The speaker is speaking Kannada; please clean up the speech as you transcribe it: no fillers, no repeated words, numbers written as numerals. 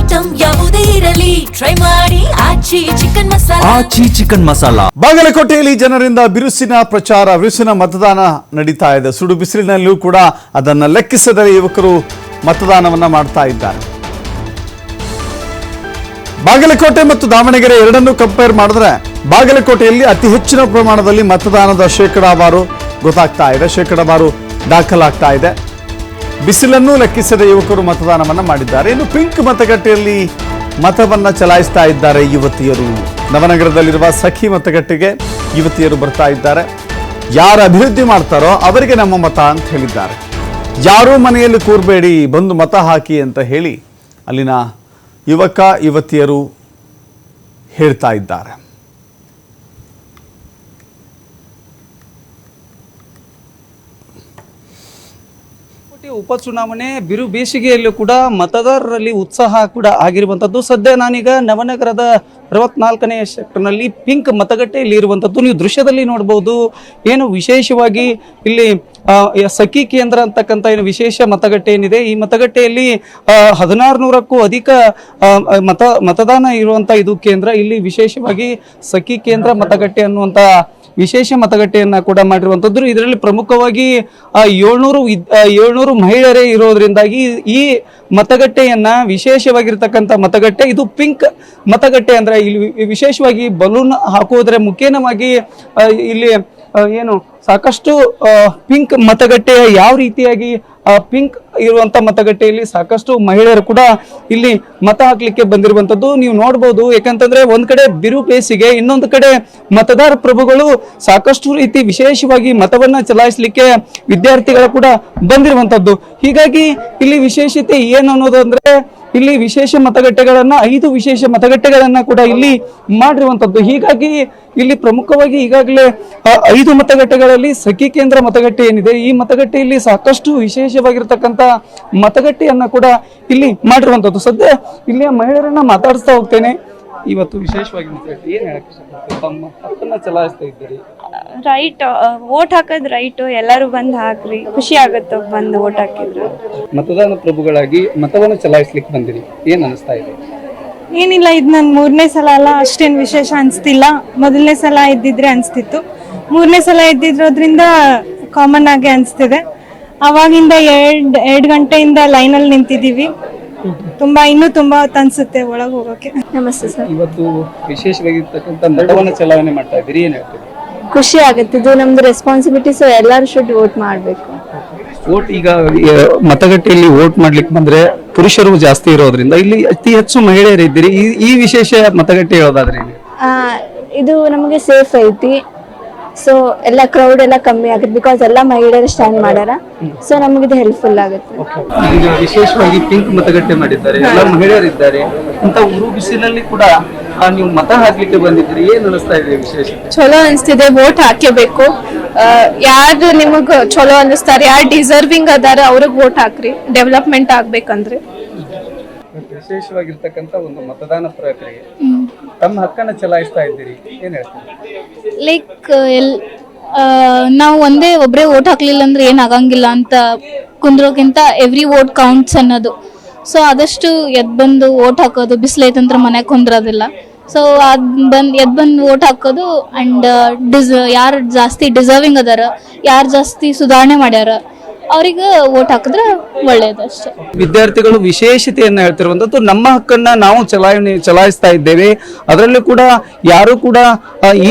ಐಟಂ ಯಾವುದೇ ಇರಲಿ ಟ್ರೈ ಮಾಡಿ ಆಚಿ ಚಿಕನ್ ಮಸಾಲಾ. ಬಾಗಲಕೋಟೆಯಲ್ಲಿ ಜನರಿಂದ ಬಿರುಸಿನ ಪ್ರಚಾರ, ಬಿರುಸಿನ ಮತದಾನ ನಡೀತಾ ಇದೆ. ಸುಡು ಬಿಸಿಲಿನಲ್ಲೂ ಕೂಡ ಅದನ್ನು ಲೆಕ್ಕಿಸದೆ ಯುವಕರು ಮತದಾನವನ್ನ ಮಾಡ್ತಾ ಇದ್ದಾರೆ. ಬಾಗಲಕೋಟೆ ಮತ್ತು ದಾವಣಗೆರೆ ಎರಡನ್ನೂ ಕಂಪೇರ್ ಮಾಡಿದ್ರೆ ಬಾಗಲಕೋಟೆಯಲ್ಲಿ ಅತಿ ಹೆಚ್ಚಿನ ಪ್ರಮಾಣದಲ್ಲಿ ಮತದಾನದ ಶೇಕಡಾವಾರು ಗೊತ್ತಾಗ್ತಾ ಇದೆ, ಶೇಕಡಾವಾರು ದಾಖಲಾಗ್ತಾ ಇದೆ. ಬಿಸಿಲನ್ನು ಲೆಕ್ಕಿಸದೆ ಯುವಕರು ಮತದಾನವನ್ನ ಮಾಡಿದ್ದಾರೆ. ಇನ್ನು ಪಿಂಕ್ ಮತಗಟ್ಟೆಯಲ್ಲಿ ಮತವನ್ನ ಚಲಾಯಿಸ್ತಾ ಇದ್ದಾರೆ ಯುವತಿಯರು. ನವನಗರದಲ್ಲಿರುವ ಸಖಿ ಮತಗಟ್ಟೆಗೆ ಯುವತಿಯರು ಬರ್ತಾ ಇದ್ದಾರೆ. ಯಾರು ಅಭಿವೃದ್ಧಿ ಮಾಡ್ತಾರೋ ಅವರಿಗೆ ನಮ್ಮ ಮತ ಅಂತ ಹೇಳಿದ್ದಾರೆ. ಯಾರೂ ಮನೆಯಲ್ಲಿ ಕೂರಬೇಡಿ, ಬಂದು ಮತ ಹಾಕಿ ಅಂತ ಹೇಳಿ ಅಲ್ಲಿನ ಯುವಕ ಯುವತಿಯರು ಹೇಳ್ತಾ ಇದ್ದಾರೆ. ಉಪಚುನಾವಣೆ ಬಿರು ಬೇಸಿಗೆಯಲ್ಲೂ ಕೂಡ ಮತದಾರರಲ್ಲಿ ಉತ್ಸಾಹ ಕೂಡ ಆಗಿರುವಂಥದ್ದು. ಸದ್ಯ ನಾನೀಗ ನವನಗರದ 64ನೇ ಸೆಕ್ಟರ್ನಲ್ಲಿ ಪಿಂಕ್ ಮತಗಟ್ಟೆಯಲ್ಲಿ ಇರುವಂಥದ್ದು. ನೀವು ದೃಶ್ಯದಲ್ಲಿ ನೋಡ್ಬೋದು. ಏನು ವಿಶೇಷವಾಗಿ ಇಲ್ಲಿ ಸಖಿ ಕೇಂದ್ರ ಅಂತಕ್ಕಂಥ ಏನು ವಿಶೇಷ ಮತಗಟ್ಟೆ ಏನಿದೆ, ಈ ಮತಗಟ್ಟೆಯಲ್ಲಿ 1600ಕ್ಕೂ ಅಧಿಕ ಮತದಾನ ಇರುವಂಥ ಇದು ಕೇಂದ್ರ. ಇಲ್ಲಿ ವಿಶೇಷವಾಗಿ ಸಖಿ ಕೇಂದ್ರ ಮತಗಟ್ಟೆ ಅನ್ನುವಂಥ ವಿಶೇಷ ಮತಗಟ್ಟೆಯನ್ನ ಕೂಡ ಮಾಡಿರುವಂಥದ್ದು. ಇದರಲ್ಲಿ ಪ್ರಮುಖವಾಗಿ 700 ಮಹಿಳೆಯರೇ ಇರೋದ್ರಿಂದಾಗಿ ಈ ಮತಗಟ್ಟೆಯನ್ನ ವಿಶೇಷವಾಗಿರ್ತಕ್ಕಂಥ ಮತಗಟ್ಟೆ ಇದು ಪಿಂಕ್ ಮತಗಟ್ಟೆ. ಅಂದ್ರೆ ಇಲ್ಲಿ ವಿಶೇಷವಾಗಿ ಬಲೂನ್ ಹಾಕುವುದರ ಮುಖೇನವಾಗಿ ಇಲ್ಲಿ ಏನು ಸಾಕಷ್ಟು ಪಿಂಕ್ ಮತಗಟ್ಟೆಯ ಯಾವ ರೀತಿಯಾಗಿ ಪಿಂಕ್ ಇರುವಂತ ಮತಗಟ್ಟೆಯಲ್ಲಿ ಸಾಕಷ್ಟು ಮಹಿಳೆಯರು ಕೂಡ ಇಲ್ಲಿ ಮತ ಹಾಕ್ಲಿಕ್ಕೆ ಬಂದಿರುವಂತದ್ದು ನೀವು ನೋಡಬಹುದು. ಯಾಕಂತಂದ್ರೆ ಒಂದ್ ಕಡೆ ಬಿರು ಬೇಸಿಗೆ, ಇನ್ನೊಂದು ಕಡೆ ಮತದಾರ ಪ್ರಭುಗಳು ಸಾಕಷ್ಟು ರೀತಿ ವಿಶೇಷವಾಗಿ ಮತವನ್ನ ಚಲಾಯಿಸಲಿಕ್ಕೆ ವಿದ್ಯಾರ್ಥಿಗಳು ಕೂಡ ಬಂದಿರುವಂತದ್ದು. ಹೀಗಾಗಿ ಇಲ್ಲಿ ವಿಶೇಷತೆ ಏನು ಅನ್ನೋದಂದ್ರೆ ಇಲ್ಲಿ ವಿಶೇಷ ಮತಗಟ್ಟೆಗಳನ್ನ 5 ವಿಶೇಷ ಮತಗಟ್ಟೆಗಳನ್ನ ಕೂಡ ಇಲ್ಲಿ ಮಾಡಿರುವಂತದ್ದು. ಹೀಗಾಗಿ ಇಲ್ಲಿ ಪ್ರಮುಖವಾಗಿ ಈಗಾಗಲೇ 5 ಮತಗಟ್ಟೆಗಳಲ್ಲಿ ಸಖಿ ಕೇಂದ್ರ ಮತಗಟ್ಟೆ ಏನಿದೆ, ಈ ಮತಗಟ್ಟೆಯಲ್ಲಿ ಸಾಕಷ್ಟು ವಿಶೇಷವಾಗಿರ್ತಕ್ಕಂಥ ಮತಗಟ್ಟೆಯನ್ನ ಕೂಡ ಇಲ್ಲಿ ಮಾಡಿರುವಂತದ್ದು. ಸದ್ಯ ಇಲ್ಲಿಯ ಮಹಿಳೆಯರನ್ನ ಮಾತಾಡಿಸ್ತಾ ಹೋಗ್ತೇನೆ. ಇವತ್ತು ವಿಶೇಷವಾಗಿ ಏನ್ ಹೇಳಕ್ಕೆ ತಮ್ಮ ಹಕ್ಕನ್ನ ಚಲಾಯಿಸ್ತಾ ಇದ್ದೀರಿ? ರೈಟ್, ವೋಟ್ ಹಾಕೋದ್ ರೈಟ್, ಎಲ್ಲರೂ ಬಂದ್ ಹಾಕ್ರಿ, ಖುಷಿ ಆಗುತ್ತೆ ಬಂದು ವೋಟ್ ಹಾಕಿದ್ರು. ಮತದಾನ ಪ್ರಭುಗಳಾಗಿ ಮತವನ್ನು ಚಲಾಯಿಸ್ಲಿಕ್ಕೆ ಬಂದಿರಿ, ಏನ್ ಅನಿಸ್ತಾ ಇದೆ? ಏನಿಲ್ಲ, ಇದು ನನ್ 3ನೇ ಸಲ ಅಲ್ಲ, ಅಷ್ಟೇನ್ ವಿಶೇಷ ಅನ್ಸ್ತಿಲ್ಲ. ಮೊದಲನೇ ಸಲ ಇದ್ದಿದ್ರೆ ಅನ್ಸ್ತಿತ್ತು, 3ನೇ ಸಲ ಇದ್ದಿದ್ರೋದ್ರಿಂದ ಕಾಮನ್ ಆಗಿ ಅನ್ಸ್ತಿದೆ. ಅವಾಗಿಂದ 2 ಗಂಟೆಯಿಂದ ಲೈನಲ್ಲಿ ನಿಂತಿದ್ದೀವಿ. ಇನ್ನೂ ತುಂಬಾ ಅನ್ಸುತ್ತೆ ಒಳಗೆ ಹೋಗೋಕೆ. ನಮಸ್ತೆ ಸರ್. ಇವತ್ತು ವಿಶೇಷವಾಗಿರ್ತಕ್ಕಂಥ ಮತವನ್ನು ಚಲಾವಣೆ ಮಾಡ್ತಾ ಇದ್ದೀರಿ, ಏನ್ ಹೇಳ್ತೀರಿ? ಖುಷಿ ಆಗುತ್ತೆ, ಇದು ನಮ್ದು ರೆಸ್ಪಾನ್ಸಿಬಿಲಿಟಿ. ಸೊ ಎಲ್ಲರೂ ಶುಡ್ ವೋಟ್ ಮಾಡ್ಬೇಕು. ವೋಟ್ ಈಗ ಮತಗಟ್ಟೆಯಲ್ಲಿ ವೋಟ್ ಮಾಡ್ಲಿಕ್ಕೆ ಬಂದ್ರೆ ಪುರುಷರು ಜಾಸ್ತಿ ಇರೋದ್ರಿಂದ ಇಲ್ಲಿ ಅತಿ ಹೆಚ್ಚು ಮಹಿಳೆಯರು ಇದ್ದೀರಿ. ಈ ವಿಶೇಷ ಮತಗಟ್ಟೆ ಹೇಳೋದಾದ್ರೆ ಇದು ನಮಗೆ ಸೇಫ್ ಐತಿ. ಸೊ ಎಲ್ಲ ಕ್ರೌಡ್ ಎಲ್ಲ ಕಮ್ಮಿ ಆಗುತ್ತೆ, ಬಿಕಾಸ್ ಎಲ್ಲ ಮಹಿಳೆಯರು ಸ್ಟ್ಯಾಂಡ್ ಮಾಡ್ಯಾರ. ಸೊ ನಮಗೆ ಇದು ಹೆಲ್ಪ್ಫುಲ್ ಆಗುತ್ತೆ. ಈಗ ವಿಶೇಷವಾಗಿ ಪಿಂಕ್ ಮತಗಟ್ಟೆ ಮಾಡಿದ್ದಾರೆ, ಎಲ್ಲ ಮಹಿಳೆಯರು ಇದ್ದಾರೆ. ಇಂತ ಉರು ಬಿಸಿಲಲ್ಲಿ ಕೂಡ ನೀವು ಮತ ಹಾಕ್ಲಿಕ್ಕೆ ಬಂದಿದ್ರಿ, ಏನ್ ಅನಿಸ್ತಾ ಇದೆ? ವಿಶೇಷ ಚಲೋ ಅನಿಸ್ತಿದೆ. ವೋಟ್ ಹಾಕಬೇಕು. ಯಾರು ನಿಮಗ್ ಚಲೋ ಅನಿಸ್ತಾರೆ, ಯಾರು ಡಿಸರ್ವಿಂಗ್ ಅದಾರ ಅವ್ರಿಗೆ ವೋಟ್ ಹಾಕ್ರಿ. ಡೆವಲಪ್ಮೆಂಟ್ ಆಗ್ಬೇಕಂದ್ರೆ ವಿಶೇಷವಾಗಿರ್ತಕ್ಕಂಥ ಒಂದು ಮತದಾನ ಪ್ರಕ್ರಿಯೆ, ತಮ್ಮ ಹಕ್ಕನ್ನ ಚಲಾಯಿಸ್ತಾ ಇದ್ದೀರಿ, ಏನ್ ಹೇಳ್ತೀರಿ? ಲೈಕ್ ನಾವು ಒಬ್ಬರೇ ವೋಟ್ ಹಾಕ್ಲಿಲ್ಲ ಅಂದ್ರೆ ಏನ್ ಆಗಂಗಿಲ್ಲ ಅಂತ ಕುಂದ್ರೋಕ್ಕಿಂತ ಎವ್ರಿ ವೋಟ್ ಕೌಂಟ್ಸ್ ಅನ್ನೋದು. ಸೊ ಆದಷ್ಟು ಎದ್ ಬಂದು ವೋಟ್ ಹಾಕೋದು, ಬಿಸಿಲೈತಂತ್ರ ಮನ್ಯಾಗ ಕುಂದ್ರೋದಿಲ್ಲ. ಸೊ ಎದ್ ಬಂದು ವೋಟ್ ಹಾಕೋದು. ಅಂಡ್ ಯಾರು ಜಾಸ್ತಿ ಡಿಸರ್ವಿಂಗ್ ಅದಾರ, ಯಾರು ಜಾಸ್ತಿ ಸುಧಾರಣೆ ಮಾಡ್ಯಾರ ಅವ್ರಿಗೆ ವೋಟ್ ಹಾಕಿದ್ರೆ ಒಳ್ಳೇದು ಅಷ್ಟೇ. ವಿದ್ಯಾರ್ಥಿಗಳು ವಿಶೇಷತೆಯನ್ನ ಹೇಳ್ತಿರುವಂತದ್ದು, ನಮ್ಮ ಹಕ್ಕನ್ನ ನಾವು ಚಲಾಯಿಸ್ತಾ ಇದ್ದೇವೆ. ಅದರಲ್ಲೂ ಕೂಡ ಯಾರು ಕೂಡ ಈ